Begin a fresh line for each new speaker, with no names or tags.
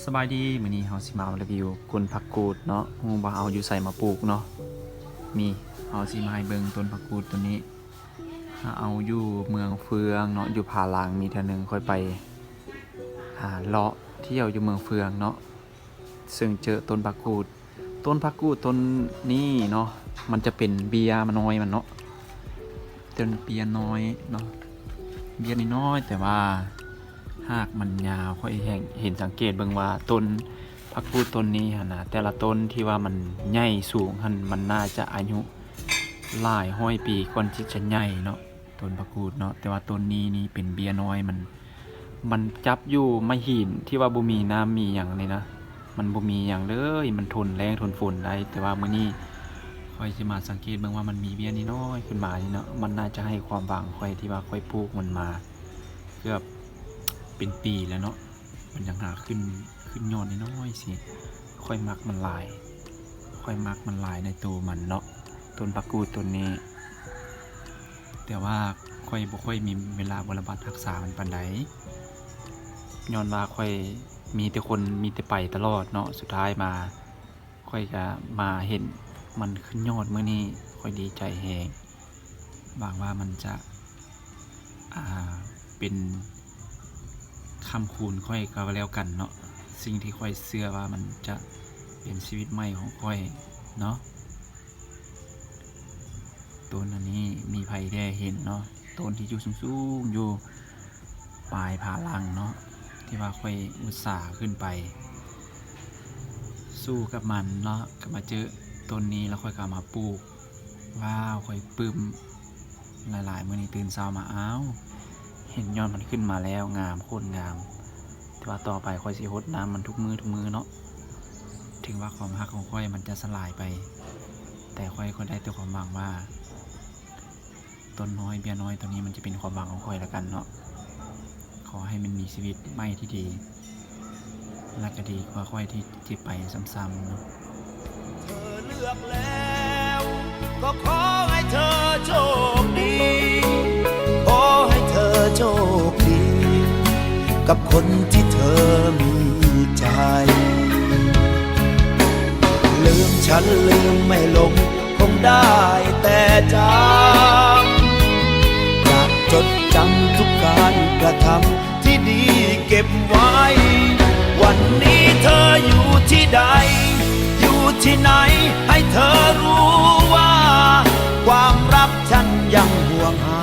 สบายดีมื้อนี้เฮาสิมารีวิวต้นผักกูดเนาะฮู้ว่าเอาอยู่ใส่มาปลูกเนาะนี่เฮาสิมาให้เบิ่งต้นผักกูดตัวนี้เอาอยู่เมืองเฟืองเนาะอยู่ผาลางมีเทื่อนึงค่อยไปหาเลาะเที่ยวอยู่เมืองเฟืองเนาะซึ่งเจอต้นผักกูดต้นนี้เนาะมันจะเป็นเบียร์มันน้อยมันเนาะต้นเบียร์น้อยเนาะเบียร์น้อยแต่ว่าหากมันยาวค่อยเห็นสังเกตเบิ่งว่าต้นผักกูดต้นนี้หั่นน่ะแต่ละต้นที่ว่ามันใหญ่สูงหั่นมันน่าจะอายุหลายร้อยปีก่อนที่จะใหญ่เนาะต้นผักกูดเนาะแต่ว่าต้นนี้นี่เป็นเบียร์น้อยมันจับอยู่ไม่หินที่ว่าบ่มีน้ำมีหยังนี่นะมันบ่มีหยังเลยมันทนแรงทนฝนได้แต่ว่ามื้อนี้ค่อยสิมาสังเกตเบิ่งว่ามันมีเบียร์น้อยขึ้นมานี่เนาะมันน่าจะให้ความหวังค่อยที่ว่าค่อยปลูกมันมาเกือบเป็นปีแล้วเนาะมันยังหาขึ้นยอดน้อยสิค่อยมักมันหลายในตัวมันเนาะต้นผักกูดต้นนี้แต่ว่าค่อยบ่ค่อยมีเวลาบำบัดรักษามันปานใดย้อนว่าค่อยมีแต่ไปตลอดเนาะสุดท้ายมาค่อยจะมาเห็นมันขึ้นยอดมื้อนี้ค่อยดีใจแฮงบางว่ามันจะเป็นคำคูณค่อยก็แล้วกันเนาะสิ่งที่ค่อยเชื่อว่ามันจะเป็นชีวิตใหม่ของค่อยเนาะต้นอันนี้มีไผได้เห็นเนาะต้นที่อยู่สูงๆอยู่ปลายผาลังเนาะที่ว่าค่อยอุตส่าห์ขึ้นไปสู้กับมันเนาะก็มาเจอต้นนี้แล้วค่อยกลับมาปลูกว้าวค่อยปลื้มหลายๆมื้อนี้ตื่นเช้ามาอ้าวเห็นยอดมันขึ้นมาแล้วงามโคตรงามแต่ว่าต่อไปค่อยสิรดน้ำมันทุกมื้อเนาะถึงว่าความรักของค่อยมันจะสลายไปแต่ค่อยก็ได้แต่ความหวังว่าต้นน้อยเบียร์น้อยตัวนี้มันจะเป็นความหวังของค่อยละกันเนาะขอให้มันมีชีวิตใหม่ที่ดีและก็ดีกว่าค่อยที่จะไปซ้ำๆเนาะ
เธอเลือกแล้วก็ขอให้เธอโชคดีขอให้เธอโชคดีกับคนที่เธอมีใจลืมฉันลืมไม่ลงคงได้แต่จำอยากจดจำทุกการกระทำที่ดีเก็บไว้วันนี้เธออยู่ที่ใดอยู่ที่ไหนให้เธอรู้ว่าความรักฉันยังห่วงหา